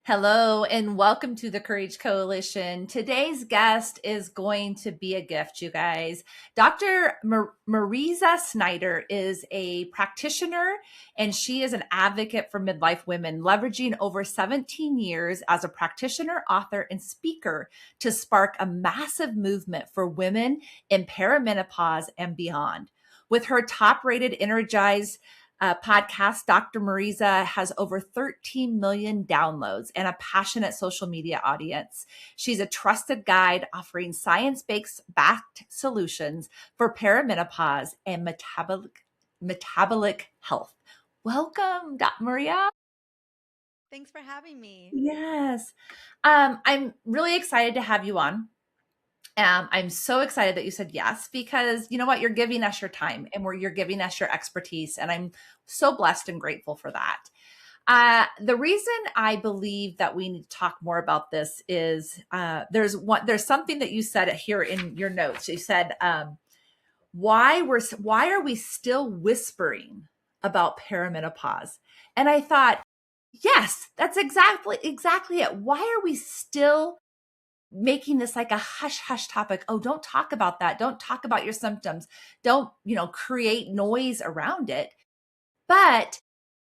Hello and welcome to the Courage Coalition. Today's guest is going to be a gift, you guys. Dr. Marisa Snyder is a practitioner and she is an advocate for midlife women, leveraging over 17 years as a practitioner, author, and speaker to spark a massive movement for women in perimenopause and beyond. With her top-rated Energize podcast, Dr. Mariza has over 13 million downloads and a passionate social media audience. She's a trusted guide offering science-based backed solutions for perimenopause and metabolic health. Welcome, Dr. Maria. Thanks for having me. Yes. I'm really excited to have you on. I'm so excited that you said yes, because you know what? You're giving us your time and you're giving us your expertise. And I'm so blessed and grateful for that. The reason I believe that we need to talk more about this is there's something that you said here in your notes. You said, why are we still whispering about perimenopause? And I thought, yes, that's exactly it. Why are we still making this like a hush hush topic? Oh, don't talk about that. Don't talk about your symptoms. Don't, create noise around it. But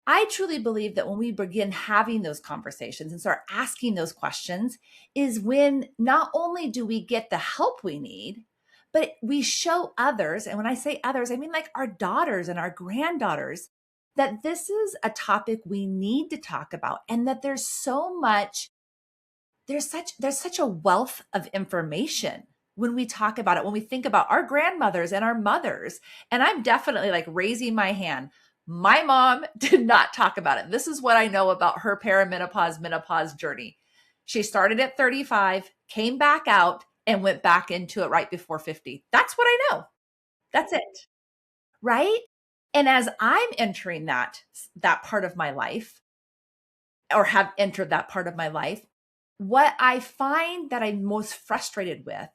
I truly believe that when we begin having those conversations and start asking those questions is when not only do we get the help we need, but we show others. And when I say others, I mean like our daughters and our granddaughters, that this is a topic we need to talk about, and that there's such a wealth of information when we talk about it, when we think about our grandmothers and our mothers. And I'm definitely like raising my hand. My mom did not talk about it. This is what I know about her menopause journey. She started at 35, came back out, and went back into it right before 50. That's what I know. That's it. Right? And as I'm entering that part of my life, or have entered that part of my life, what I find that I'm most frustrated with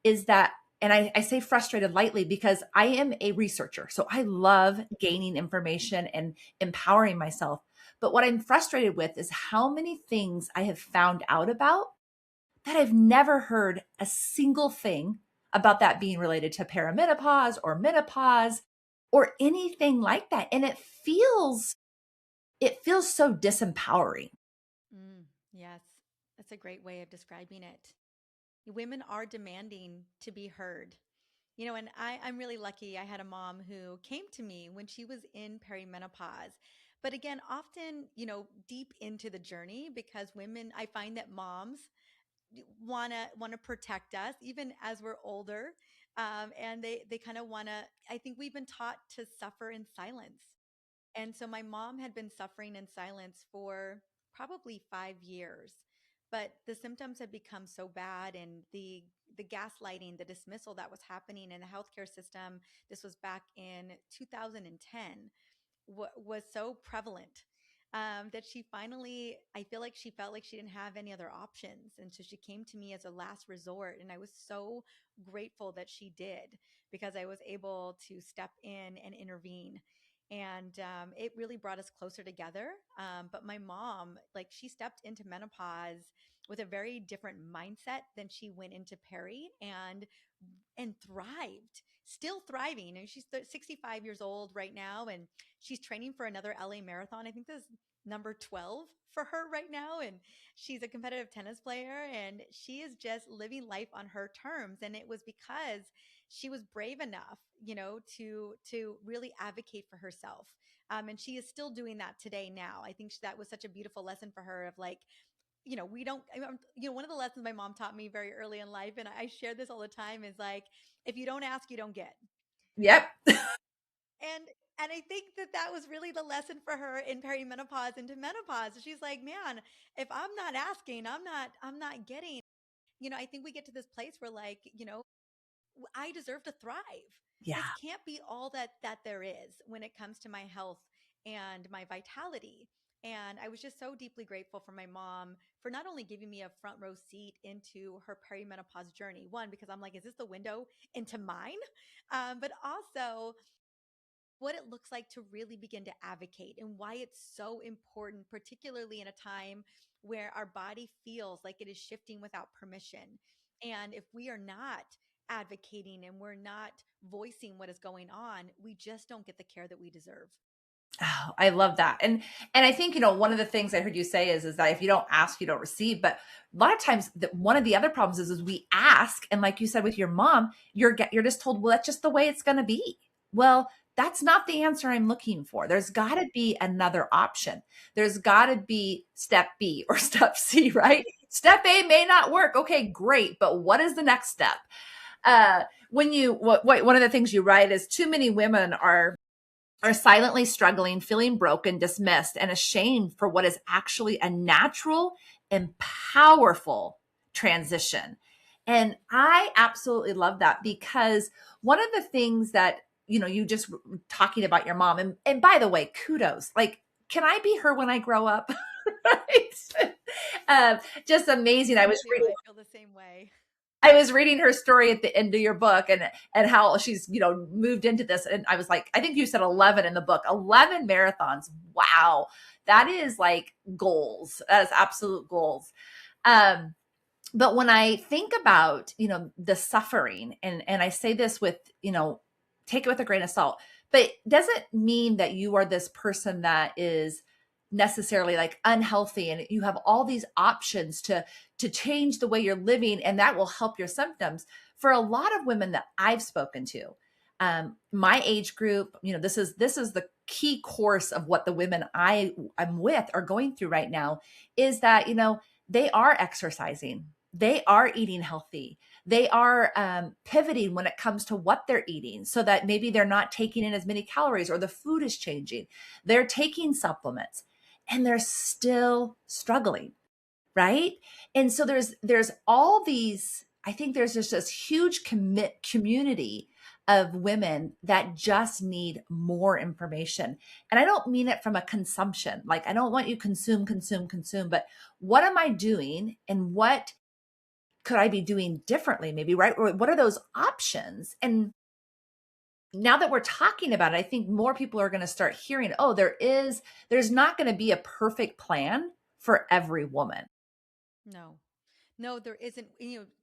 is that, and I say frustrated lightly because I am a researcher. So I love gaining information and empowering myself. But what I'm frustrated with is how many things I have found out about that I've never heard a single thing about that being related to perimenopause or menopause or anything like that. And it feels so disempowering. Yes, that's a great way of describing it. Women are demanding to be heard. And I'm really lucky. I had a mom who came to me when she was in perimenopause. But again, often, deep into the journey, because women, I find that moms wanna protect us even as we're older. And they kind of wanna, I think we've been taught to suffer in silence. And so my mom had been suffering in silence for probably 5 years, but the symptoms had become so bad, and the gaslighting, the dismissal that was happening in the healthcare system, this was back in 2010, was so prevalent, that she finally, I feel like she felt like she didn't have any other options. And so she came to me as a last resort. And I was so grateful that she did, because I was able to step in and intervene. And it really brought us closer together. But my mom, like, she stepped into menopause with a very different mindset than she went into peri, and thrived, still thriving. And she's 65 years old right now, and she's training for another LA marathon. I think this is number 12 for her right now. And she's a competitive tennis player, and she is just living life on her terms. And it was because she was brave enough, to really advocate for herself. And she is still doing that today now. I think that was such a beautiful lesson for her of like, we don't, one of the lessons my mom taught me very early in life, and I share this all the time, is like, if you don't ask, you don't get. Yep. And and I think that that was really the lesson for her in perimenopause into menopause. She's like, man, if I'm not asking, I'm not getting. I think we get to this place where, like, I deserve to thrive. This Yeah. can't be all that there is when it comes to my health and my vitality. And I was just so deeply grateful for my mom for not only giving me a front row seat into her perimenopause journey. One, because I'm like, is this the window into mine? But also what it looks like to really begin to advocate and why it's so important, particularly in a time where our body feels like it is shifting without permission. And if we are not advocating and we're not voicing what is going on, we just don't get the care that we deserve. Oh, I love that. And I think, one of the things I heard you say is that if you don't ask, you don't receive. But a lot of times one of the other problems is we ask, and like you said with your mom, you're just told, well, that's just the way it's going to be. Well, that's not the answer I'm looking for. There's got to be another option. There's got to be step B or step C, right? Step A may not work. Okay, great. But what is the next step? One of the things you write is too many women are silently struggling, feeling broken, dismissed, and ashamed for what is actually a natural and powerful transition. And I absolutely love that, because one of the things that, you just talking about your mom, and by the way, kudos, like, can I be her when I grow up? Right? Just amazing. Me too. I feel the same way. I was reading her story at the end of your book, and how she's, moved into this. And I was like, I think you said 11 in the book, 11 marathons. Wow. That is like goals. That is absolute goals. But when I think about, the suffering, and I say this with, take it with a grain of salt, but doesn't mean that you are this person that is necessarily like unhealthy, and you have all these options to change the way you're living, and that will help your symptoms. For a lot of women that I've spoken to, my age group, this is the key course of what the women I'm with are going through right now, is that, they are exercising, they are eating healthy, they are pivoting when it comes to what they're eating, so that maybe they're not taking in as many calories, or the food is changing. They're taking supplements, and they're still struggling, right? And so there's all these, I think there's just this huge community of women that just need more information. And I don't mean it from a consumption, like, I don't want you consume, but what am I doing, and what could I be doing differently, maybe, right? Or what are those options? And now that we're talking about it, I think more people are going to start hearing, oh, there's not going to be a perfect plan for every woman. No. No, there isn't.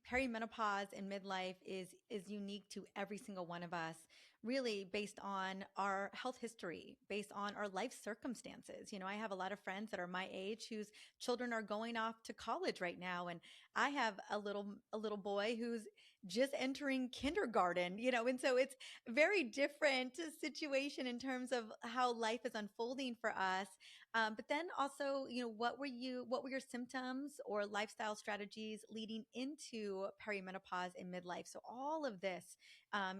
Perimenopause and midlife is unique to every single one of us, really based on our health history, based on our life circumstances. I have a lot of friends that are my age whose children are going off to college right now, and I have a little boy who's just entering kindergarten, and so it's very different situation in terms of how life is unfolding for us. But then also, what were your symptoms or lifestyle strategies leading into perimenopause and midlife? So all of this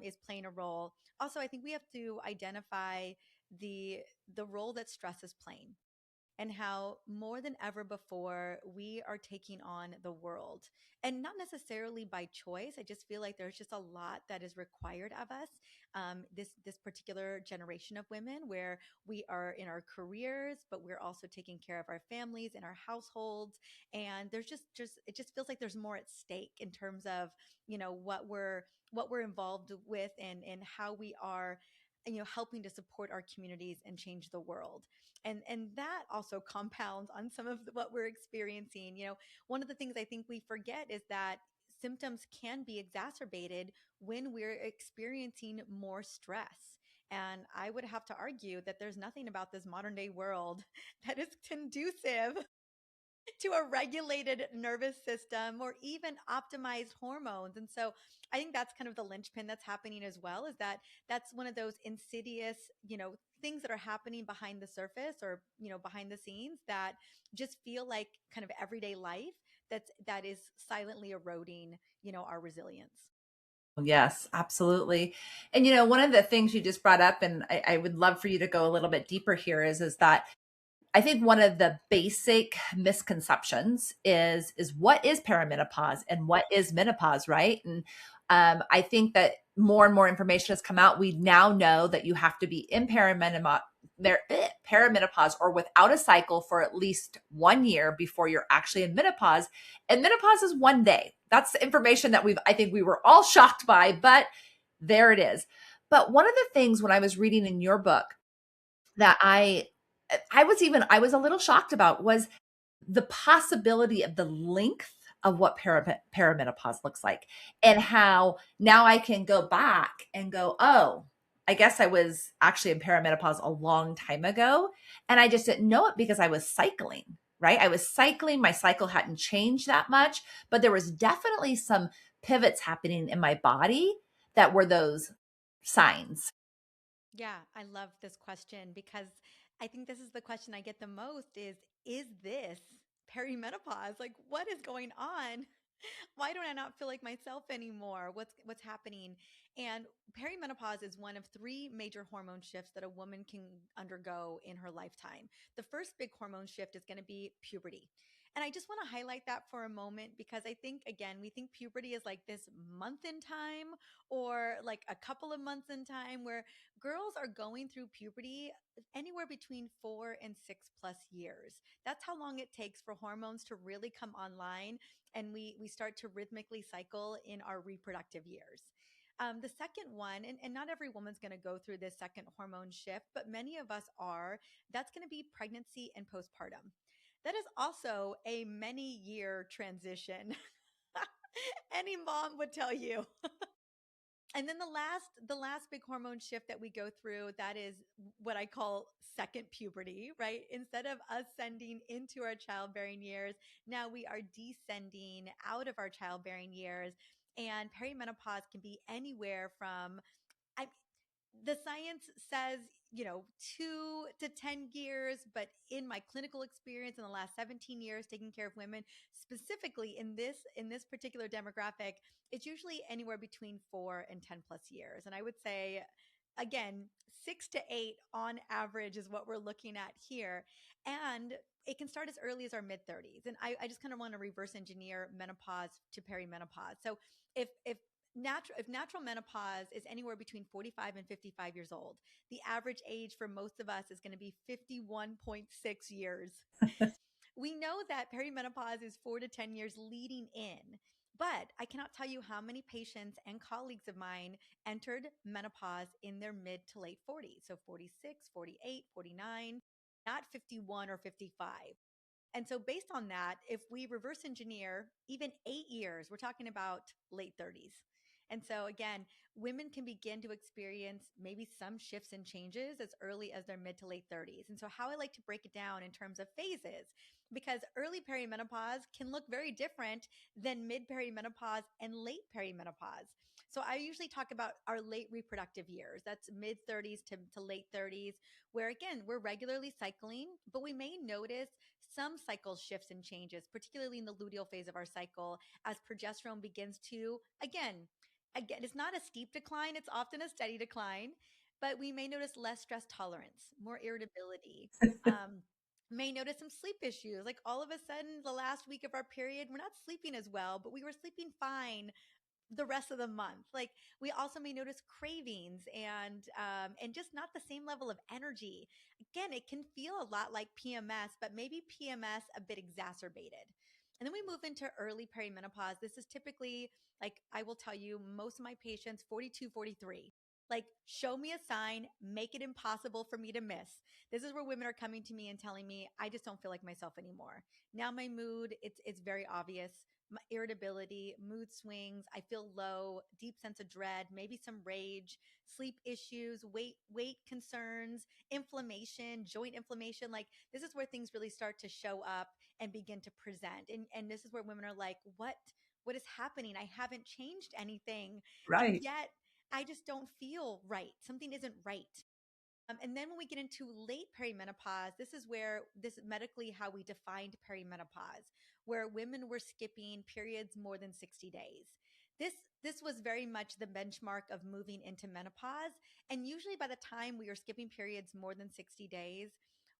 is playing a role. Also, I think we have to identify the the role that stress is playing, and how more than ever before we are taking on the world, and not necessarily by choice. I just feel like there's just a lot that is required of us, this particular generation of women, where we are in our careers, but we're also taking care of our families and our households. And there's just it just feels like there's more at stake in terms of what we're involved with, and how we are helping to support our communities and change the world. And that also compounds on some of what we're experiencing. One of the things I think we forget is that symptoms can be exacerbated when we're experiencing more stress. And I would have to argue that there's nothing about this modern day world that is conducive to a regulated nervous system or even optimized hormones. And so I think that's kind of the linchpin that's happening as well, is that that's one of those insidious, things that are happening behind the surface, or, behind the scenes, that just feel like kind of everyday life that is silently eroding, our resilience. Yes, absolutely. And one of the things you just brought up, and I would love for you to go a little bit deeper here, is that I think one of the basic misconceptions is what is perimenopause and what is menopause, right? And I think that more and more information has come out. We now know that you have to be in perimenopause or without a cycle for at least 1 year before you're actually in menopause. And menopause is 1 day. That's the information that I think we were all shocked by, but there it is. But one of the things when I was reading in your book that I was a little shocked about was the possibility of the length of what perimenopause looks like, and how now I can go back and go, oh, I guess I was actually in perimenopause a long time ago. And I just didn't know it because I was cycling, right? I was cycling. My cycle hadn't changed that much, but there was definitely some pivots happening in my body that were those signs. Yeah, I love this question because I think this is the question I get the most is this perimenopause? Like what is going on? Why don't I not feel like myself anymore? What's happening? And perimenopause is one of three major hormone shifts that a woman can undergo in her lifetime. The first big hormone shift is going to be puberty. And I just want to highlight that for a moment because I think, again, we think puberty is like this month in time or like a couple of months in time, where girls are going through puberty anywhere between 4 and 6+ years. That's how long it takes for hormones to really come online, and we start to rhythmically cycle in our reproductive years. The second one, and not every woman's going to go through this second hormone shift, but many of us are, that's going to be pregnancy and postpartum. That is also a many year transition. Any mom would tell you. And then the last big hormone shift that we go through, that is what I call second puberty, right? Instead of ascending into our childbearing years, now we are descending out of our childbearing years. And perimenopause can be anywhere from, I the science says, 2 to 10 years, but in my clinical experience in the last 17 years taking care of women, specifically in this particular demographic, it's usually anywhere between 4 and 10+ years. And I would say, again, 6 to 8 on average is what we're looking at here. And it can start as early as our mid 30s. And I just kind of want to reverse engineer menopause to perimenopause. So if natural menopause is anywhere between 45 and 55 years old, the average age for most of us is going to be 51.6 years. We know that perimenopause is 4 to 10 years leading in, but I cannot tell you how many patients and colleagues of mine entered menopause in their mid to late 40s. So 46, 48, 49, not 51 or 55. And so, based on that, if we reverse engineer even 8 years, we're talking about late 30s. And so, again, women can begin to experience maybe some shifts and changes as early as their mid to late 30s. And so, how I like to break it down in terms of phases, because early perimenopause can look very different than mid perimenopause and late perimenopause. So, I usually talk about our late reproductive years. That's mid 30s to late 30s, where again, we're regularly cycling, but we may notice some cycle shifts and changes, particularly in the luteal phase of our cycle, as progesterone begins to, again, it's not a steep decline, it's often a steady decline, but we may notice less stress tolerance, more irritability. Um, may notice some sleep issues. Like all of a sudden, the last week of our period, we're not sleeping as well, but we were sleeping fine the rest of the month. Like we also may notice cravings and just not the same level of energy. Again, it can feel a lot like PMS, but maybe PMS a bit exacerbated. And then we move into early perimenopause. This is typically, like I will tell you, most of my patients 42, 43. Like show me a sign, make it impossible for me to miss. This is where women are coming to me and telling me I just don't feel like myself anymore. Now my mood, it's very obvious, irritability, mood swings. I feel low, deep sense of dread, maybe some rage, sleep issues, weight concerns, inflammation, joint inflammation. Like this is where things really start to show up and begin to present. And this is where women are like, what is happening? I haven't changed anything. And Right. yet I just don't feel right. Something isn't right. And then when we get into late perimenopause, this is where this is medically how we defined perimenopause, where women were skipping periods more than 60 days. This this was very much the benchmark of moving into menopause. And usually by the time we are skipping periods more than 60 days,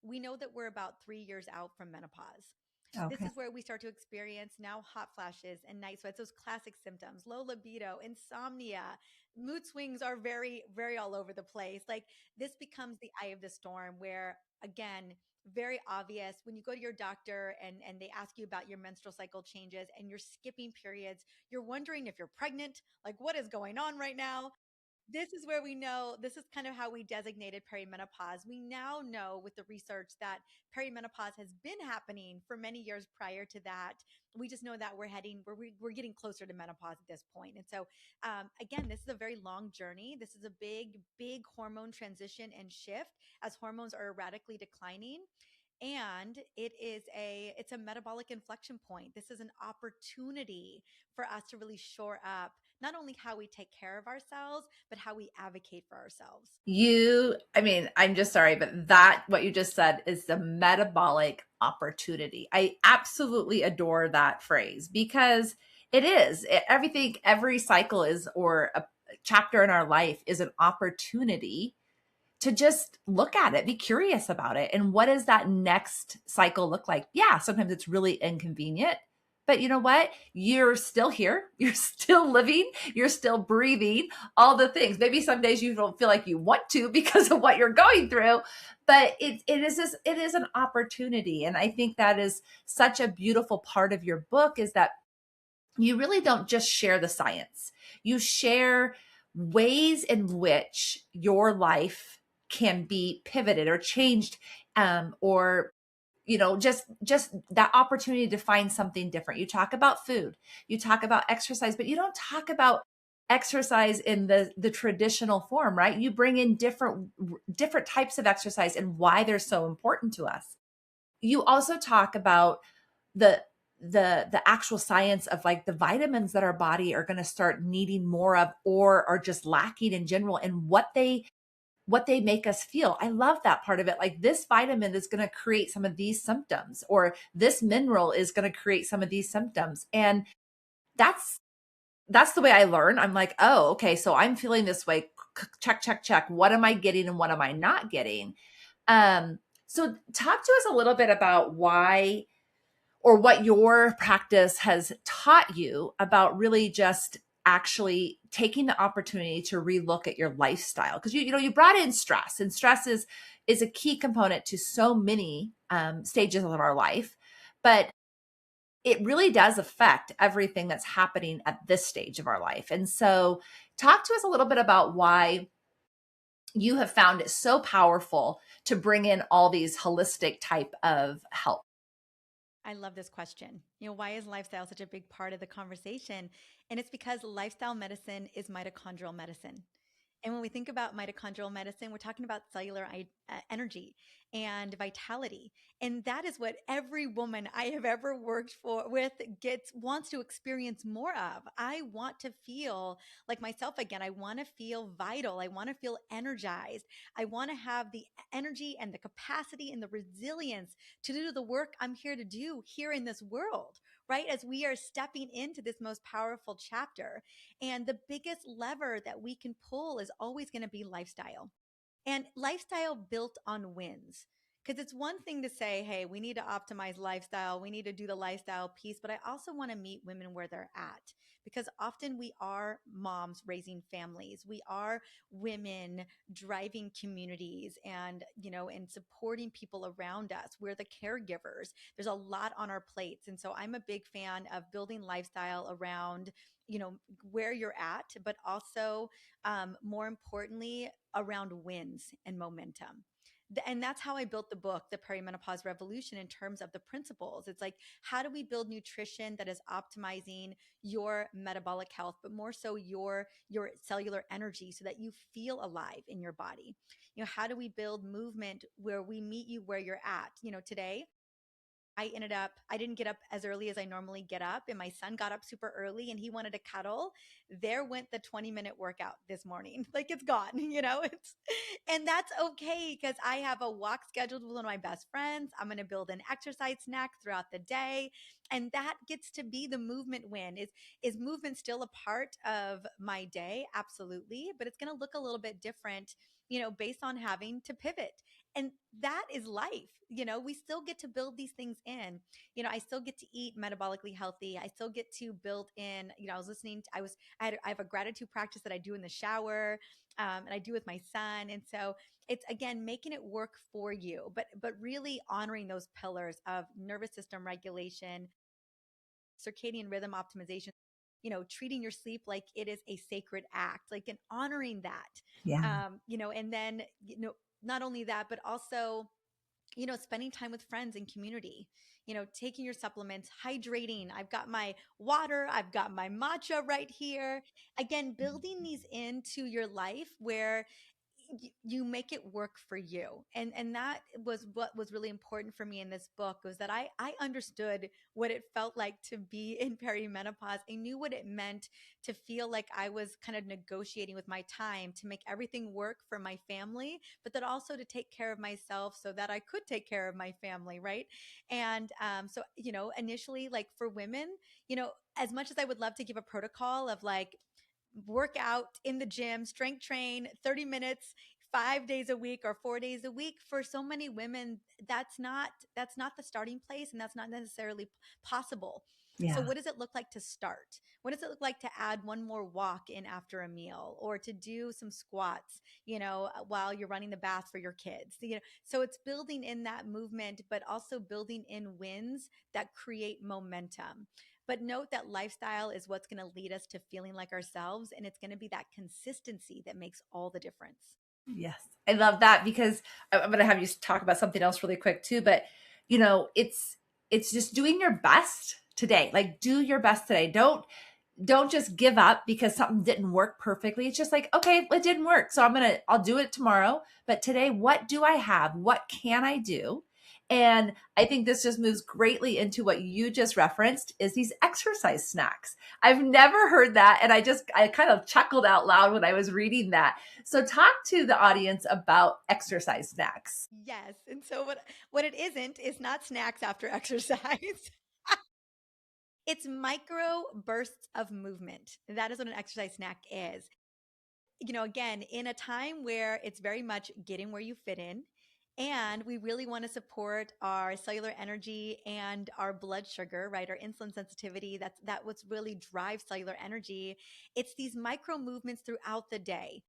we know that we're about 3 years out from menopause. This Okay. is where we start to experience now hot flashes and night sweats, those classic symptoms, low libido, insomnia, mood swings are very, very all over the place. Like this becomes the eye of the storm where, again, very obvious when you go to your doctor and they ask you about your menstrual cycle changes and you're skipping periods, you're wondering if you're pregnant, like what is going on right now. this is where we know this is kind of how we designated perimenopause. We now know with the research that perimenopause has been happening for many years prior to that. We just know that we're getting closer to menopause at this point. And so, again, this is a very long journey. This is a big hormone transition and shift as hormones are erratically declining, and it's a metabolic inflection point. This is an opportunity for us to really shore up not only how we take care of ourselves, but how we advocate for ourselves. I mean, I'm just sorry, but that, what you just said, is the metabolic opportunity. I absolutely adore that phrase because it is. Everything, every cycle is, or a chapter in our life is an opportunity to just look at it, be curious about it. And what does that next cycle look like? Yeah, sometimes it's really inconvenient, but you know what? You're still here. You're still living. You're still breathing, all the things. Maybe some days you don't feel like you want to because of what you're going through, but it is an opportunity. And I think that is such a beautiful part of your book, is that you really don't just share the science. You share ways in which your life can be pivoted or changed, or just that opportunity to find something different. You talk about food, you talk about exercise, but you don't talk about exercise in the traditional form, right? You bring in different types of exercise and why they're so important to us. You also talk about the the actual science of like the vitamins that our body are going to start needing more of or are just lacking in general, and what they make us feel. I love that part of it. Like, this vitamin is going to create some of these symptoms, or this mineral is going to create some of these symptoms. And that's the way I learn. I'm like, oh, okay, so I'm feeling this way. Check, check, check. What am I getting and what am I not getting? Um, so talk to us a little bit about why, or what your practice has taught you about really just actually taking the opportunity to relook at your lifestyle. Because you brought in stress, and stress is a key component to so many stages of our life, but it really does affect everything that's happening at this stage of our life. And so talk to us a little bit about why you have found it so powerful to bring in all these holistic type of help. I love this question. Why is lifestyle such a big part of the conversation? And it's because lifestyle medicine is mitochondrial medicine. And when we think about mitochondrial medicine, we're talking about cellular energy and vitality. And that is what every woman I have ever worked with wants to experience more of. I want to feel like myself again. I want to feel vital. I want to feel energized. I want to have the energy and the capacity and the resilience to do the work I'm here to do here in this world, right? As we are stepping into this most powerful chapter. And the biggest lever that we can pull is always going to be lifestyle, and lifestyle built on wins. Because it's one thing to say, hey, we need to optimize lifestyle, we need to do the lifestyle piece, but I also want to meet women where they're at. Because often we are moms raising families, we are women driving communities and supporting people around us. We're the caregivers. There's a lot on our plates. And so I'm a big fan of building lifestyle around where you're at, but also more importantly, around wins and momentum. And that's how I built the book, The Perimenopause Revolution, in terms of the principles. It's like, how do we build nutrition that is optimizing your metabolic health, but more so your cellular energy so that you feel alive in your body? How do we build movement where we meet you where you're at? Today I didn't get up as early as I normally get up, and my son got up super early and he wanted to cuddle. There went the 20-minute workout this morning. Like, it's gone, and that's okay because I have a walk scheduled with one of my best friends. I'm going to build an exercise snack throughout the day. And that gets to be the movement win. Is movement still a part of my day? Absolutely. But it's going to look a little bit different, based on having to pivot. And that is life. We still get to build these things in. I still get to eat metabolically healthy. I still get to build in, I was listening to, I have a gratitude practice that I do in the shower, and I do with my son. And so it's, again, making it work for you, but really honoring those pillars of nervous system regulation, circadian rhythm optimization. treating your sleep like it is a sacred act, like, and honoring that. Yeah. And then, not only that, but also, spending time with friends and community, taking your supplements, hydrating. I've got my water, I've got my matcha right here. Again, building these into your life where you make it work for you. And that was what was really important for me in this book, was that I understood what it felt like to be in perimenopause. I knew what it meant to feel like I was kind of negotiating with my time to make everything work for my family, but that also to take care of myself so that I could take care of my family, right? And so, initially, like for women, as much as I would love to give a protocol of like, work out in the gym, strength train 30 minutes 5 days a week or 4 days a week, for so many women, that's not the starting place, and that's not necessarily possible. So Yeah. what does it look like to start? What does it look like to add one more walk in after a meal, or to do some squats, while you're running the bath for your kids? So it's building in that movement, but also building in wins that create momentum. But note that lifestyle is what's going to lead us to feeling like ourselves. And it's going to be that consistency that makes all the difference. Yes. I love that, because I'm going to have you talk about something else really quick too, but it's just doing your best today. Like, do your best today. Don't just give up because something didn't work perfectly. It's just like, okay, it didn't work. So I'll do it tomorrow. But today, what do I have? What can I do? And I think this just moves greatly into what you just referenced, is these exercise snacks. I've never heard that. And I kind of chuckled out loud when I was reading that. So talk to the audience about exercise snacks. Yes. And so what it isn't is not snacks after exercise. It's micro bursts of movement. That is what an exercise snack is. Again, in a time where it's very much getting where you fit in, and we really want to support our cellular energy and our blood sugar, right? Our insulin sensitivity. That what's really drives cellular energy. It's these micro movements throughout the day.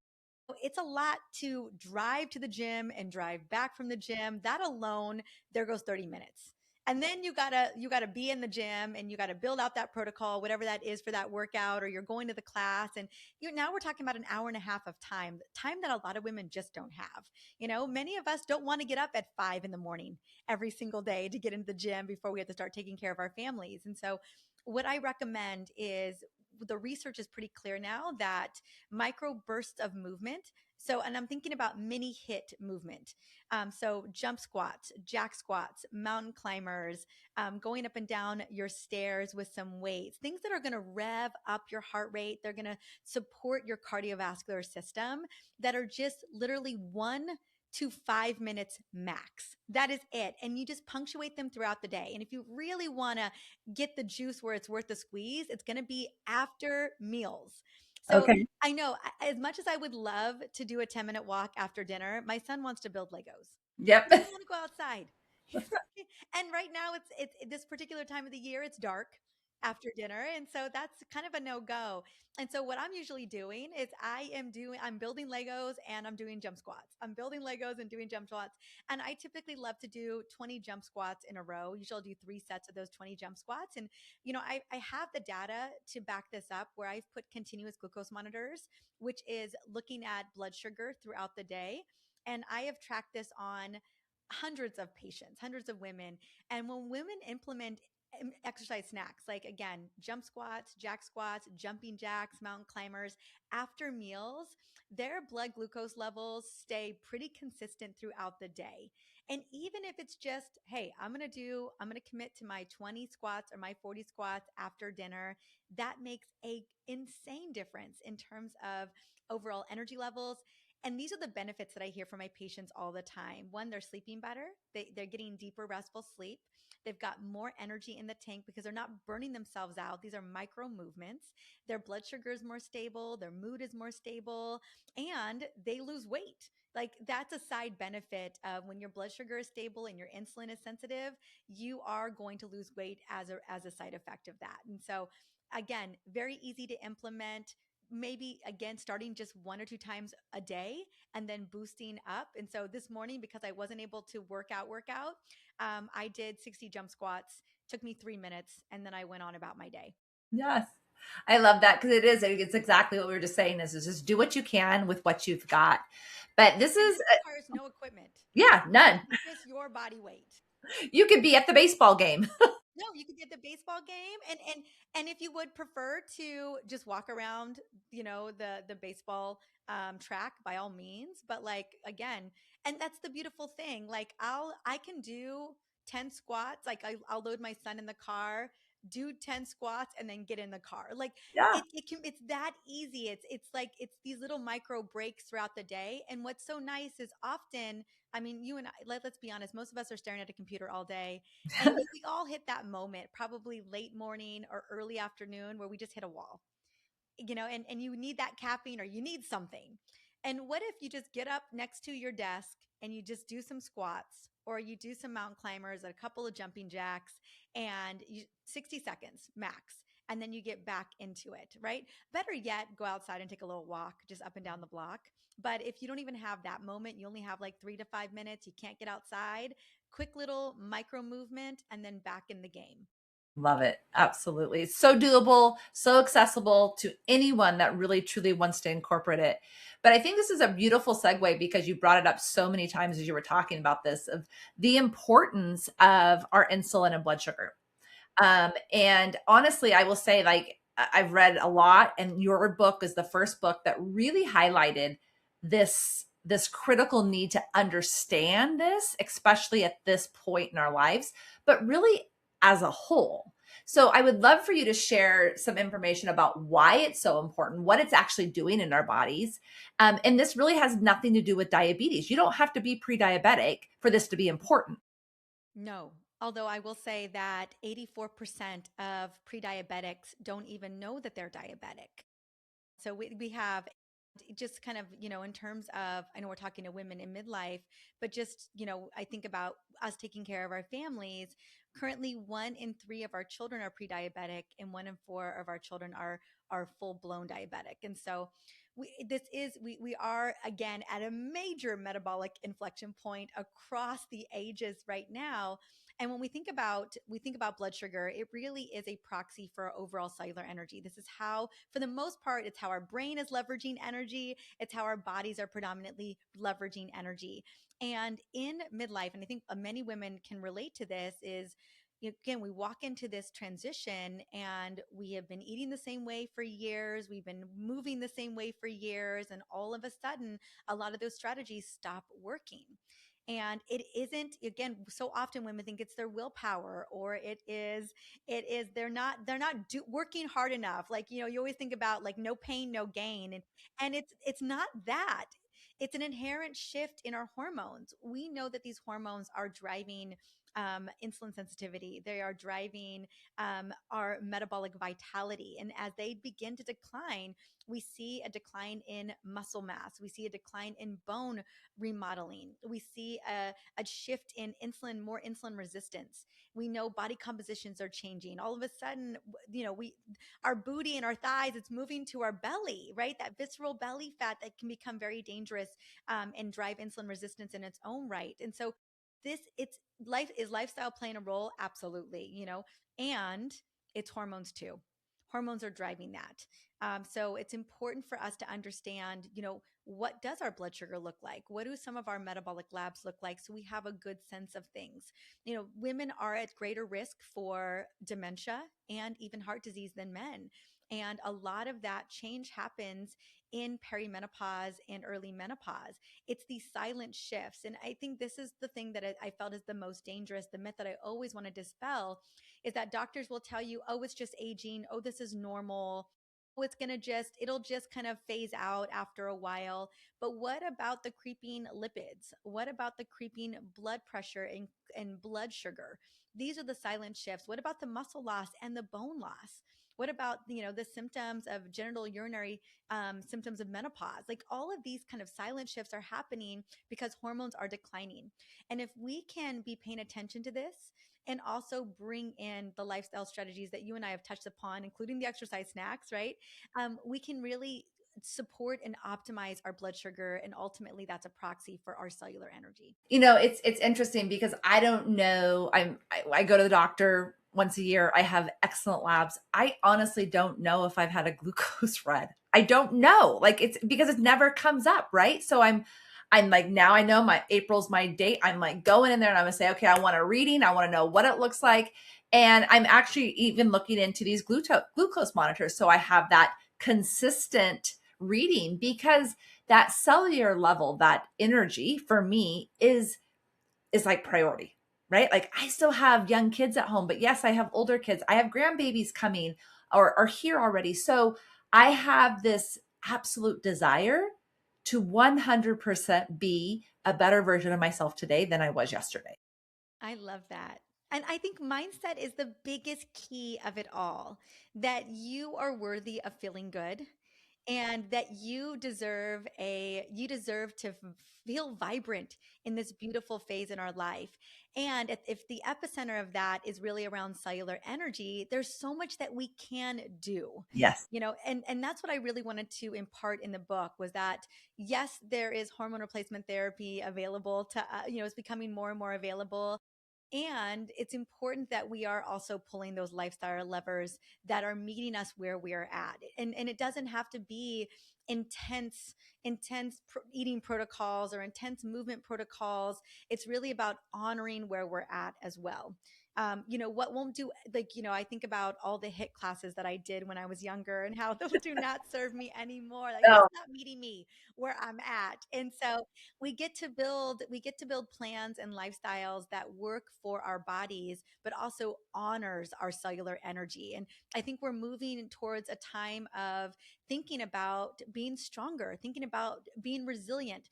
It's a lot to drive to the gym and drive back from the gym. That alone, there goes 30 minutes. And then you gotta be in the gym, and you gotta build out that protocol, whatever that is for that workout, or you're going to the class. And now we're talking about an hour and a half of time that a lot of women just don't have. Many of us don't want to get up at 5 in the morning every single day to get into the gym before we have to start taking care of our families. And so what I recommend is, the research is pretty clear now that micro bursts of movement. So, and I'm thinking about mini hit movement. So, jump squats, jack squats, mountain climbers, going up and down your stairs with some weights, things that are going to rev up your heart rate. They're going to support your cardiovascular system, that are just literally 1 to 5 minutes max. That is it. And you just punctuate them throughout the day. And if you really want to get the juice where it's worth the squeeze, it's going to be after meals. So Okay. I know, as much as I would love to do a 10-minute walk after dinner, my son wants to build Legos. He Yep. doesn't want to go outside. And right now, it's this particular time of the year, it's dark after dinner, and so that's kind of a no-go. And so what I'm usually doing is I'm building Legos and I'm doing jump squats. I'm building Legos and doing jump squats. And I typically love to do 20 jump squats in a row. Usually I'll do 3 sets of those 20 jump squats. And I have the data to back this up, where I've put continuous glucose monitors, which is looking at blood sugar throughout the day. And I have tracked this on hundreds of patients, hundreds of women. And when women implement exercise snacks, like, again, jump squats, jack squats, jumping jacks, mountain climbers, after meals, their blood glucose levels stay pretty consistent throughout the day. And even if it's just, hey, I'm going to commit to my 20 squats or my 40 squats after dinner, that makes a insane difference in terms of overall energy levels. And these are the benefits that I hear from my patients all the time. One, they're sleeping better. They're getting deeper, restful sleep. They've got more energy in the tank because they're not burning themselves out. These are micro movements. Their blood sugar is more stable. Their mood is more stable, and they lose weight. Like, that's a side benefit of when your blood sugar is stable and your insulin is sensitive, you are going to lose weight as a side effect of that. And so, again, very easy to implement. Maybe, again, starting just 1 or 2 times a day and then boosting up. And so this morning, because I wasn't able to work out, I did 60 jump squats. Took me 3 minutes, and then I went on about my day. Yes. I love that because it's exactly what we were just saying is just do what you can with what you've got. But this And is, this requires no equipment. yeah, none. Just your body weight. You could be at the baseball game. No, you could get the baseball game, and if you would prefer to just walk around, the baseball track, by all means. But like again, and that's the beautiful thing. Like I can do 10 squats. Like I'll load my son in the car, do 10 squats, and then get in the car. Like Yeah. it's that easy. It's like it's these little micro breaks throughout the day. And what's so nice is often, I mean, you and I, let's be honest, most of us are staring at a computer all day, and we all hit that moment, probably late morning or early afternoon, where we just hit a wall, and you need that caffeine or you need something. And what if you just get up next to your desk and you just do some squats, or you do some mountain climbers, a couple of jumping jacks, and 60 seconds max. And then you get back into it, right? Better yet, go outside and take a little walk just up and down the block. But if you don't even have that moment, you only have like 3 to 5 minutes, you can't get outside, quick little micro movement, and then back in the game. Love it. Absolutely. It's so doable, so accessible to anyone that really truly wants to incorporate it. But I think this is a beautiful segue because you brought it up so many times as you were talking about this of the importance of our insulin and blood sugar. And honestly, I will say, like, I've read a lot, and your book is the first book that really highlighted this critical need to understand this, especially at this point in our lives, but really as a whole. So I would love for you to share some information about why it's so important, what it's actually doing in our bodies. And this really has nothing to do with diabetes. You don't have to be pre-diabetic for this to be important. No. Although I will say that 84% of pre-diabetics don't even know that they're diabetic. So we have just kind of, in terms of, I know we're talking to women in midlife, but just, I think about us taking care of our families. Currently, 1 in 3 of our children are pre-diabetic, and 1 in 4 of our children are full blown diabetic. And so we are again at a major metabolic inflection point across the ages right now. And when we think about blood sugar, it really is a proxy for our overall cellular energy. This is how, for the most part, it's how our brain is leveraging energy. It's how our bodies are predominantly leveraging energy. And in midlife, and I think many women can relate to this, is, again, we walk into this transition and we have been eating the same way for years. We've been moving the same way for years. And all of a sudden, a lot of those strategies stop working. And it isn't, again, so often women think it's their willpower, or it is they're not working hard enough. Like, you always think about like no pain, no gain. And it's not that. It's an inherent shift in our hormones. We know that these hormones are driving insulin sensitivity. They are driving our metabolic vitality. And as they begin to decline, we see a decline in muscle mass. We see a decline in bone remodeling. We see a shift in more insulin resistance. We know body compositions are changing. All of a sudden, our booty and our thighs, it's moving to our belly, right? That visceral belly fat that can become very dangerous and drive insulin resistance in its own right. And so it's lifestyle playing a role? Absolutely, and it's hormones too. Hormones are driving that. So it's important for us to understand, what does our blood sugar look like? What do some of our metabolic labs look like? So we have a good sense of things. Women are at greater risk for dementia and even heart disease than men. And a lot of that change happens in perimenopause and early menopause. It's these silent shifts. And I think this is the thing that I felt is the most dangerous. The myth that I always want to dispel is that doctors will tell you, oh, it's just aging. Oh, this is normal. Oh, it'll just kind of phase out after a while. But what about the creeping lipids? What about the creeping blood pressure and blood sugar? These are the silent shifts. What about the muscle loss and the bone loss? What about, the symptoms of genital urinary symptoms of menopause? Like, all of these kind of silent shifts are happening because hormones are declining. And if we can be paying attention to this and also bring in the lifestyle strategies that you and I have touched upon, including the exercise snacks, right? We can really support and optimize our blood sugar. And ultimately, that's a proxy for our cellular energy. It's interesting because I don't know. I go to the doctor once a year. I have excellent labs. I honestly don't know if I've had a glucose read. I don't know. Like, it's because it never comes up, right? So I'm like, now I know my April's my date. I'm like going in there and I'm gonna say, okay, I want a reading. I want to know what it looks like. And I'm actually even looking into these glucose monitors. So I have that consistent reading, because that cellular level, that energy for me is like priority, right? Like, I still have young kids at home, but yes, I have older kids. I have grandbabies coming or are here already. So I have this absolute desire to 100% be a better version of myself today than I was yesterday. I love that. And I think mindset is the biggest key of it all, that you are worthy of feeling good and that you deserve to feel vibrant in this beautiful phase in our life. And if the epicenter of that is really around cellular energy, there's so much that we can do. Yes. And that's what I really wanted to impart in the book, was that yes, there is hormone replacement therapy available to it's becoming more and more available, and it's important that we are also pulling those lifestyle levers that are meeting us where we're at. And it doesn't have to be eating protocols or intense movement protocols. It's really about honoring where we're at as well. What won't do, like, I think about all the HIIT classes that I did when I was younger and how those do not serve me anymore. Like, Oh, that's not meeting me where I'm at. And so we get to build plans and lifestyles that work for our bodies but also honors our cellular energy. And I think we're moving towards a time of thinking about being stronger, thinking about being resilient.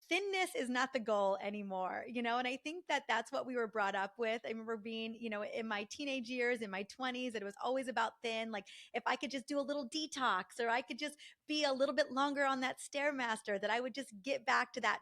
Thinness is not the goal anymore, and I think that that's what we were brought up with. I remember being, in my teenage years, in my 20s, it was always about thin. Like, if I could just do a little detox, or I could just be a little bit longer on that stairmaster, that I would just get back to that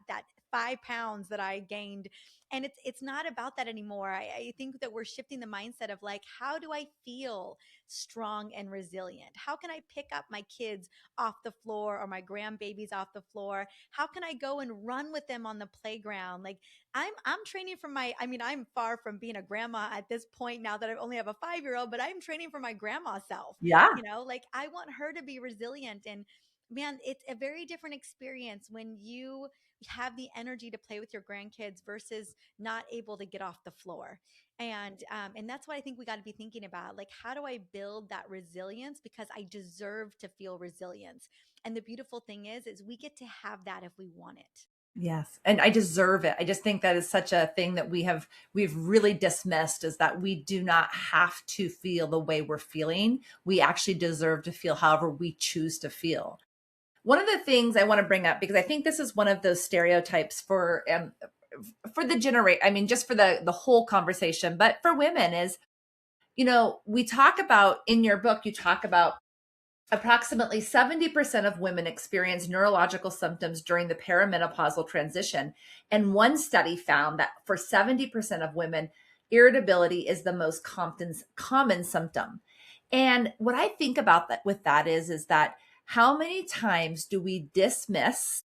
5 pounds that I gained. And it's not about that anymore. I think that we're shifting the mindset of, like, how do I feel strong and resilient? How can I pick up my kids off the floor or my grandbabies off the floor? How can I go and run with them on the playground? Like, I'm training for I'm far from being a grandma at this point now that I only have a 5-year-old, but I'm training for my grandma self. yeah. Like, I want her to be resilient. And man, it's a very different experience when you have the energy to play with your grandkids versus not able to get off the floor. And that's what I think we got to be thinking about. Like, how do I build that resilience? Because I deserve to feel resilience. And the beautiful thing is we get to have that if we want it. Yes. And I deserve it. I just think that is such a thing that we've really dismissed, is that we do not have to feel the way we're feeling. We actually deserve to feel however we choose to feel. One of the things I want to bring up, because I think this is one of those stereotypes for the generate, I mean, just for the whole conversation, but for women is, we talk about, in your book, you talk about approximately 70% of women experience neurological symptoms during the perimenopausal transition. And one study found that for 70% of women, irritability is the most common symptom. And what I think about that with that is that how many times do we dismiss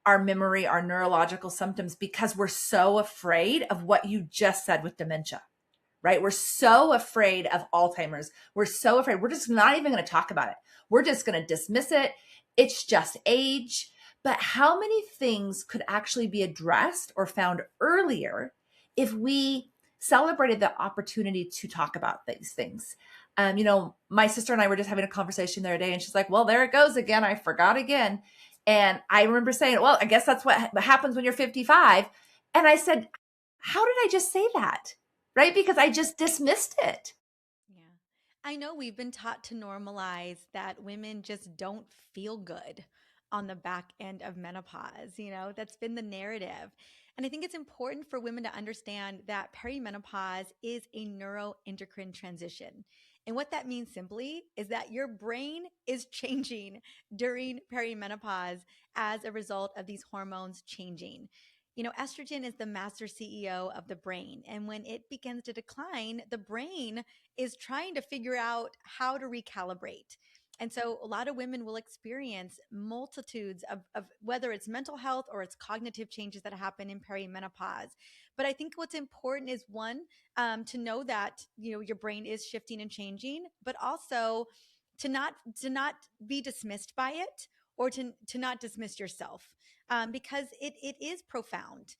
our memory, our neurological symptoms, because we're so afraid of what you just said with dementia? Right? We're so afraid of Alzheimer's. We're so afraid. We're just not even going to talk about it. We're just going to dismiss it. It's just age. But how many things could actually be addressed or found earlier if we celebrated the opportunity to talk about these things? My sister and I were just having a conversation the other day, and she's like, well, there it goes again. I forgot again. And I remember saying, well, I guess that's what happens when you're 55. And I said, how did I just say that? Right? Because I just dismissed it. Yeah. I know we've been taught to normalize that women just don't feel good on the back end of menopause. That's been the narrative. And I think it's important for women to understand that perimenopause is a neuroendocrine transition. And what that means simply is that your brain is changing during perimenopause as a result of these hormones changing. Estrogen is the master CEO of the brain. And when it begins to decline, the brain is trying to figure out how to recalibrate. And so a lot of women will experience multitudes of whether it's mental health or it's cognitive changes that happen in perimenopause. But I think what's important is one, to know that, you know, your brain is shifting and changing, but also to not be dismissed by it, or to not dismiss yourself, because it is profound.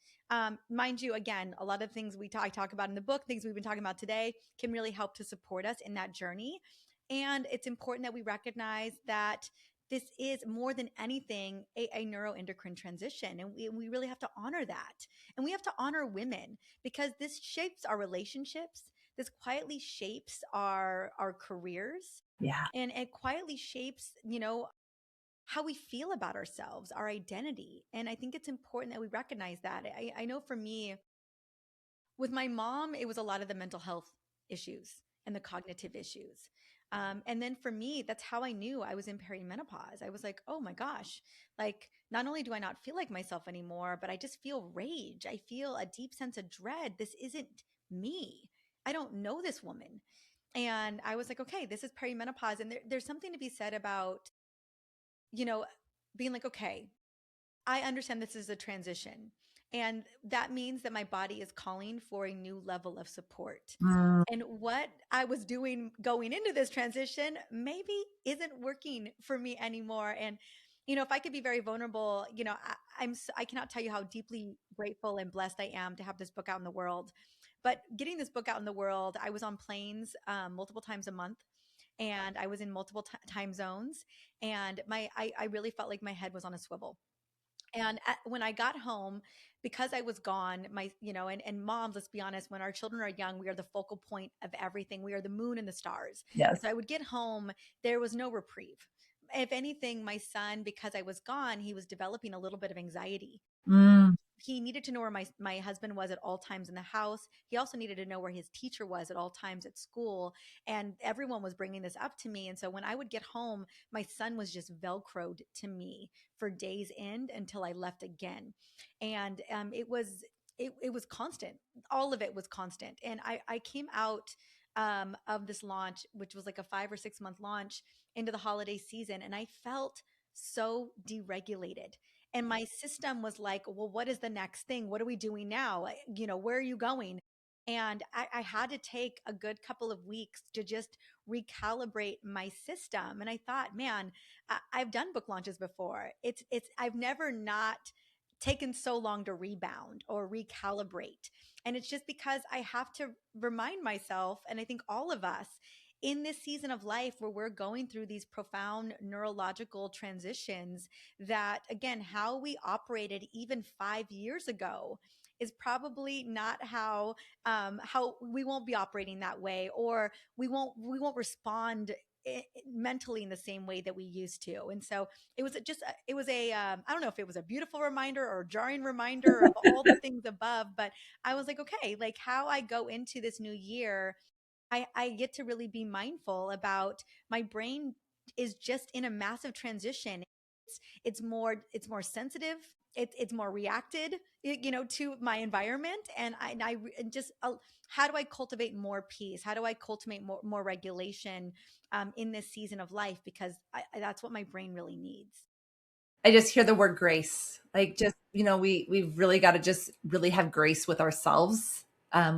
Mind you, again, a lot of things I talk about in the book, things we've been talking about today, can really help to support us in that journey. And it's important that we recognize that this is more than anything a neuroendocrine transition. And we really have to honor that. And we have to honor women, because this shapes our relationships. This quietly shapes our careers, Yeah. and it quietly shapes, you know, how we feel about ourselves, our identity. And I think it's important that we recognize that. I know for me, with my mom, it was a lot of the mental health issues and the cognitive issues. And then for me, that's how I knew I was in perimenopause. I was like, oh my gosh, like not only do I not feel like myself anymore, but I just feel rage. I feel a deep sense of dread. This isn't me. I don't know this woman. And I was like, okay, this is perimenopause. And there's something to be said about, you know, being like, okay, I understand this is a transition. And that means that my body is calling for a new level of support. Mm, And what I was doing going into this transition maybe isn't working for me anymore. And, you know, if I could be very vulnerable, you know, I cannot tell you how deeply grateful and blessed I am to have this book out in the world. But getting this book out in the world, I was on planes multiple times a month, and I was in multiple time zones. And I really felt like my head was on a swivel. And when I got home, because I was gone, you know, and moms, let's be honest, when our children are young, we are the focal point of everything. We are the moon and the stars. And yes. so I would get home, there was no reprieve. If anything, my son, because I was gone, he was developing a little bit of anxiety. Mm, He needed to know where my husband was at all times in the house. He also needed to know where his teacher was at all times at school. And everyone was bringing this up to me. And so when I would get home, my son was just Velcroed to me for days end until I left again. And it was constant. All of it was constant. And I came out of this launch, which was like a 5 or 6 month launch, into the holiday season. And I felt so deregulated. And my system was like, well, what is the next thing? What are we doing now? You know, where are you going? And I had to take a good couple of weeks to just recalibrate my system. And I thought, man, I've done book launches before. I've never not taken so long to rebound or recalibrate. And it's just because I have to remind myself, and I think all of us, in this season of life where we're going through these profound neurological transitions, that again, how we operated even 5 years ago is probably not how we won't be operating that way, or we won't respond mentally in the same way that we used to. And so it was a I don't know if it was a beautiful reminder or a jarring reminder of all the things above, but I was like, okay, like how I go into this new year, I get to really be mindful about my brain is just in a massive transition. It's more sensitive. It's more reacted, you know, to my environment. And just how do I cultivate more peace? How do I cultivate more regulation in this season of life? Because that's what my brain really needs. I just hear the word grace. Like just, you know, we've really got to just really have grace with ourselves,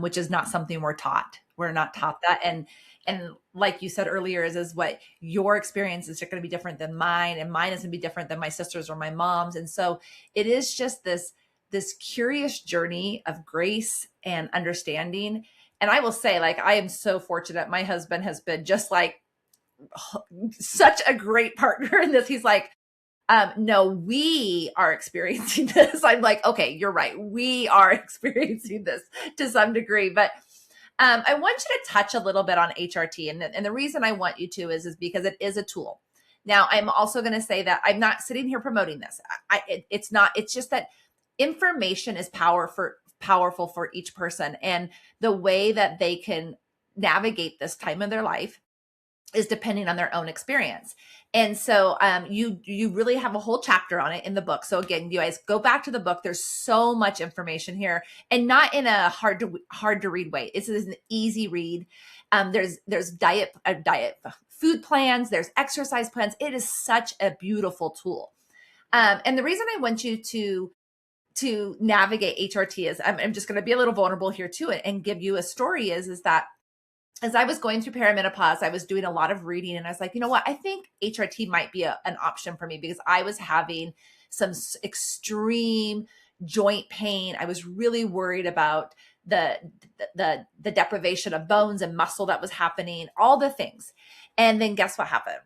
which is not something we're taught. We're not taught that. And like you said earlier, is what your experience is going to be different than mine, and mine is going to be different than my sister's or my mom's. And so it is just this curious journey of grace and understanding. And I will say, like, I am so fortunate. My husband has been just like such a great partner in this. He's like, no, we are experiencing this. I'm like, okay, you're right. We are experiencing this to some degree. But I want you to touch a little bit on HRT. And the reason I want you to is because it is a tool. Now, I'm also going to say that I'm not sitting here promoting this. It's not, it's just that information is powerful for each person. And the way that they can navigate this time in their life is depending on their own experience. And so you really have a whole chapter on it in the book. So again, you guys go back to the book. There's so much information here, and not in a hard to read way. It's an easy read. There's diet food plans, there's exercise plans. It is such a beautiful tool. And the reason I want you to navigate HRT is I'm just going to be a little vulnerable here too, and give you a story is that as I was going through perimenopause, I was doing a lot of reading, and I was like, you know what? I think HRT might be an option for me, because I was having some extreme joint pain. I was really worried about the the deprivation of bones and muscle that was happening, all the things. And then guess what happened?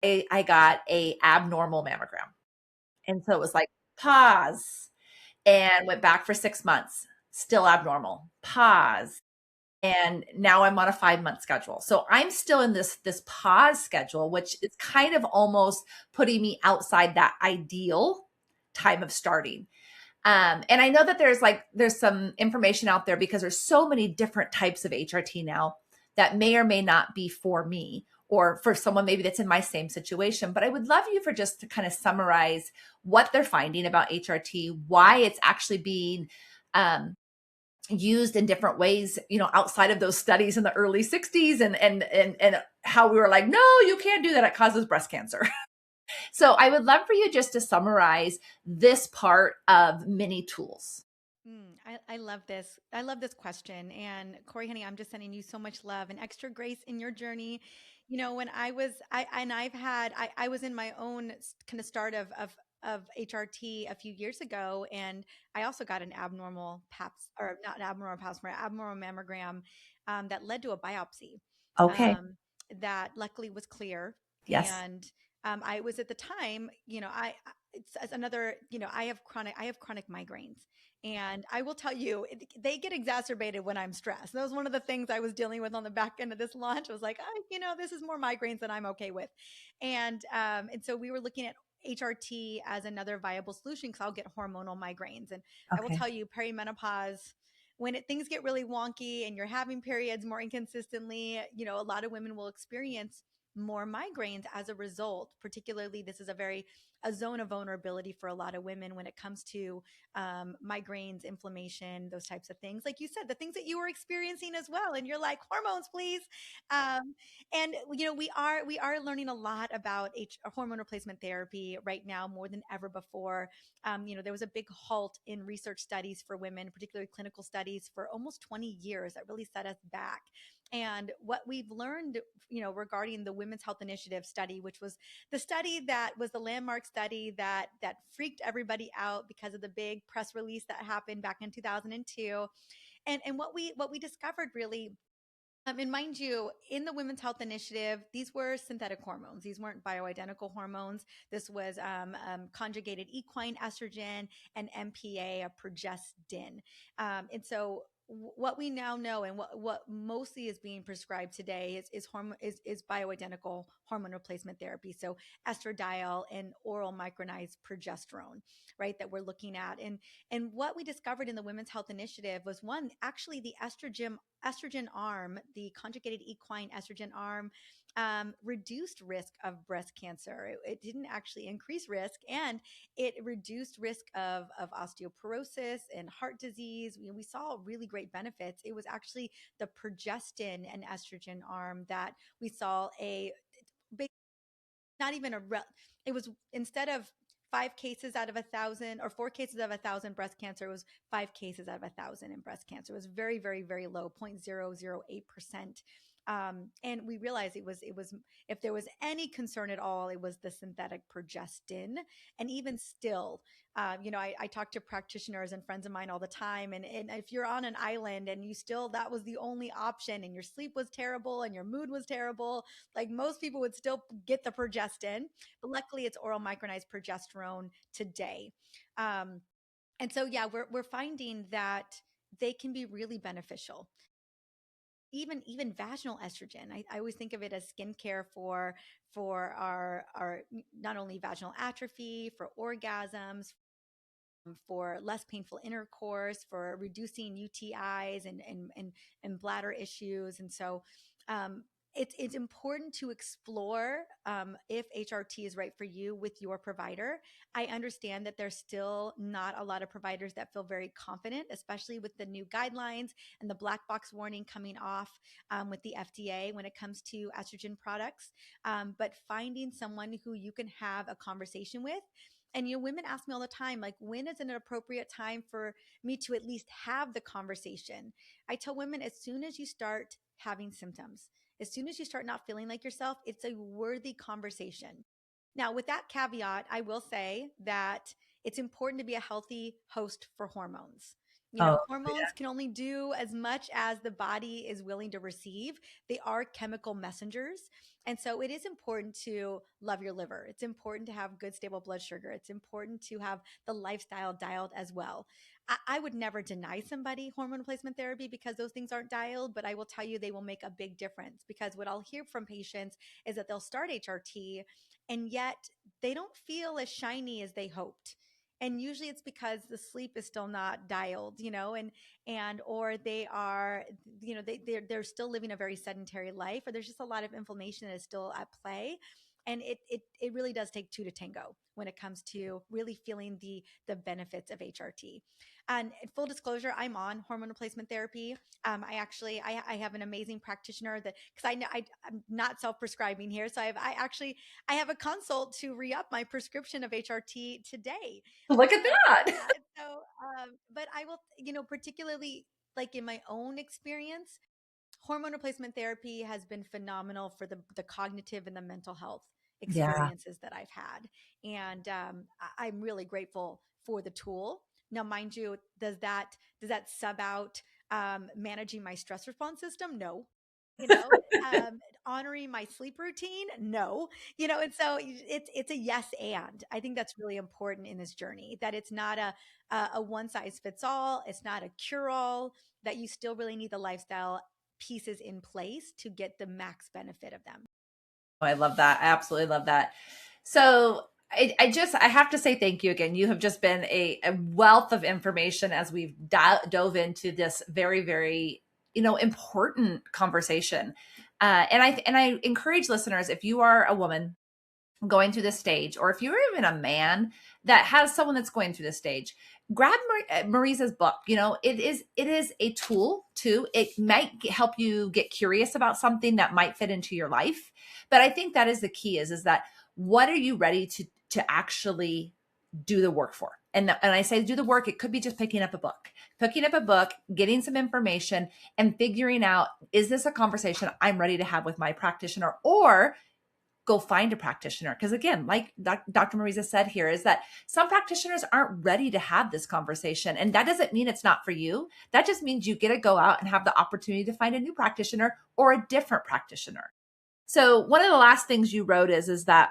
I got a abnormal mammogram. And so it was like, pause, and went back for 6 months, still abnormal, pause. And now I'm on a 5-month schedule. So I'm still in this pause schedule, which is kind of almost putting me outside that ideal time of starting. And I know that there's some information out there, because there's so many different types of HRT now that may or may not be for me, or for someone maybe that's in my same situation. But I would love you for just to kind of summarize what they're finding about HRT, why it's actually being used in different ways, outside of those studies in the early 60s, and how we were like, no, you can't do that, it causes breast cancer. So I would love for you just to summarize this part of mini tools. I love this. I love this question. And Corey, honey, I'm just sending you so much love and extra grace in your journey. When I was in my own kind of start of HRT a few years ago. And I also got an abnormal PAPS, or not an abnormal PAPS, but abnormal mammogram, that led to a biopsy, Okay. um, that luckily was clear. Yes. And I was at the time, it's another, I have chronic migraines. And I will tell you, they get exacerbated when I'm stressed. That was one of the things I was dealing with on the back end of this launch. I was like, this is more migraines than I'm okay with. And so we were looking at HRT as another viable solution, because I'll get hormonal migraines. And I will Okay. tell you, perimenopause, when things get really wonky and you're having periods more inconsistently, a lot of women will experience more migraines as a result. Particularly, this is a zone of vulnerability for a lot of women when it comes to migraines, inflammation, those types of things. Like you said, the things that you were experiencing as well, and you're like, hormones, please. Um, and we are learning a lot about hormone replacement therapy right now, more than ever before. There was a big halt in research studies for women, particularly clinical studies, for almost 20 years. That really set us back. And what we've learned, regarding the Women's Health Initiative study, which was the study that was the landmark study that freaked everybody out because of the big press release that happened back in 2002. And what we discovered really, and mind you, in the Women's Health Initiative, these were synthetic hormones. These weren't bioidentical hormones. This was conjugated equine estrogen and MPA, a progestin. And so what we now know, and what mostly is being prescribed today, is bioidentical hormone replacement therapy. So estradiol and oral micronized progesterone, right? That we're looking at. And what we discovered in the Women's Health Initiative was, one, actually the estrogen arm, the conjugated equine estrogen arm, reduced risk of breast cancer. It didn't actually increase risk, and it reduced risk of osteoporosis and heart disease. We saw really great benefits. It was actually the progestin and estrogen arm that we saw not even it was, instead of 5 cases out of 1,000 or 4 cases out of 1,000 breast cancer, it was 5 cases out of 1,000 in breast cancer. It was very, very, very low, 0.008%. And we realized it was if there was any concern at all, it was the synthetic progestin. And even still, I talk to practitioners and friends of mine all the time. And if you're on an island and that was the only option, and your sleep was terrible and your mood was terrible, like, most people would still get the progestin. But luckily, it's oral micronized progesterone today. Um, and so, yeah, we're finding that they can be really beneficial. Even vaginal estrogen. I always think of it as skincare for our not only vaginal atrophy, for orgasms, for less painful intercourse, for reducing UTIs and bladder issues. And so, um, it's important to explore if HRT is right for you with your provider. I understand that there's still not a lot of providers that feel very confident, especially with the new guidelines and the black box warning coming off with the FDA when it comes to estrogen products. But finding someone who you can have a conversation with. And women ask me all the time, like, when is an appropriate time for me to at least have the conversation? I tell women, as soon as you start having symptoms, as soon as you start not feeling like yourself, it's a worthy conversation. Now, with that caveat, I will say that it's important to be a healthy host for hormones. Oh, Hormones can only do as much as the body is willing to receive. They are chemical messengers. And so it is important to love your liver. It's important to have good, stable blood sugar. It's important to have the lifestyle dialed as well. I would never deny somebody hormone replacement therapy because those things aren't dialed, but I will tell you they will make a big difference, because what I'll hear from patients is that they'll start HRT and yet they don't feel as shiny as they hoped. And usually it's because the sleep is still not dialed, and or they are, they're still living a very sedentary life, or there's just a lot of inflammation that is still at play. And it really does take two to tango when it comes to really feeling the benefits of HRT. And full disclosure, I'm on hormone replacement therapy. I have an amazing practitioner that, because I'm not self-prescribing here, so I have a consult to re-up my prescription of HRT today. look at that. Yeah, so but I will, particularly like in my own experience, hormone replacement therapy has been phenomenal for the cognitive and the mental health Yeah. experiences that I've had. And I'm really grateful for the tool. Now, mind you, does that sub out managing my stress response system? No. You know, honoring my sleep routine? No. And so it's a yes and. I think that's really important in this journey, that it's not a one size fits all. It's not a cure all, that you still really need the lifestyle pieces in place to get the max benefit of them. I love that. I absolutely love that. So I have to say thank you again. You have just been a wealth of information as we've dove into this very, very, important conversation. And I encourage listeners, if you are a woman going through this stage, or if you're even a man that has someone that's going through this stage, grab Marisa's book. It is a tool too. It might help you get curious about something that might fit into your life. But I think that is the key is that what are you ready to actually do the work for? And I say do the work, it could be just picking up a book, getting some information and figuring out, is this a conversation I'm ready to have with my practitioner, or go find a practitioner? Because again, like Dr. Mariza said here, is that some practitioners aren't ready to have this conversation. And that doesn't mean it's not for you. That just means you get to go out and have the opportunity to find a new practitioner or a different practitioner. So one of the last things you wrote is that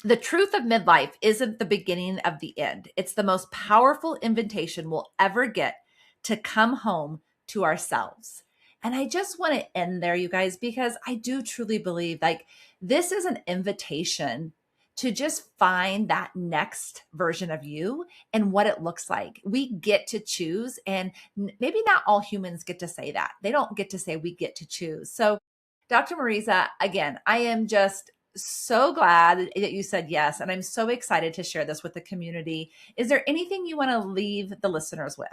the truth of midlife isn't the beginning of the end. It's the most powerful invitation we'll ever get to come home to ourselves. And I just want to end there, you guys, because I do truly believe like this is an invitation to just find that next version of you and what it looks like. We get to choose, and maybe not all humans get to say that. They don't get to say we get to choose. So, Dr. Mariza, again, I am just so glad that you said yes. And I'm so excited to share this with the community. Is there anything you want to leave the listeners with?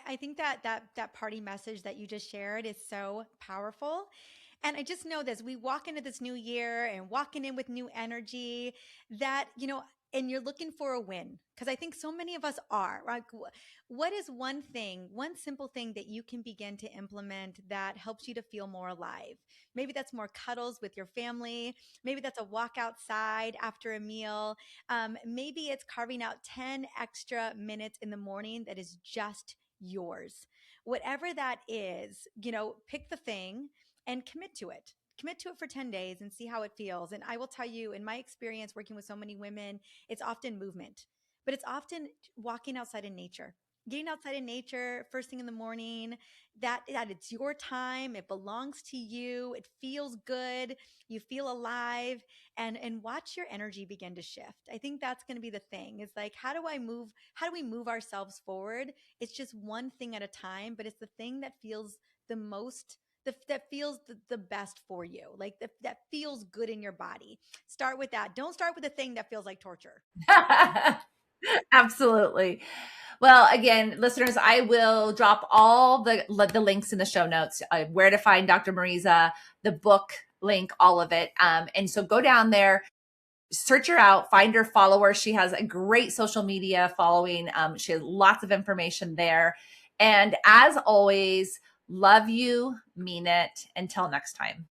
I think that party message that you just shared is so powerful. And I just know this, we walk into this new year and walking in with new energy, that, and you're looking for a win. Cause I think so many of us are, right? What is one simple thing that you can begin to implement that helps you to feel more alive? Maybe that's more cuddles with your family. Maybe that's a walk outside after a meal. Maybe it's carving out 10 extra minutes in the morning that is just yours. Whatever that is, pick the thing and commit to it. Commit to it for 10 days and see how it feels. And I will tell you, in my experience working with so many women, it's often movement, but it's often walking outside in nature, getting outside in nature first thing in the morning, that it's your time. It belongs to you. It feels good. You feel alive, and watch your energy begin to shift. I think that's going to be the thing. It's like, how do we move ourselves forward? It's just one thing at a time, but it's the thing that feels the that feels the best for you, like that feels good in your body. Start with that. Don't start with a thing that feels like torture. Absolutely. Well, again, listeners, I will drop all the links in the show notes, where to find Dr. Mariza, the book link, all of it. And so go down there, search her out, find her, follow her. She has a great social media following. She has lots of information there. And as always, love you, mean it. Until next time.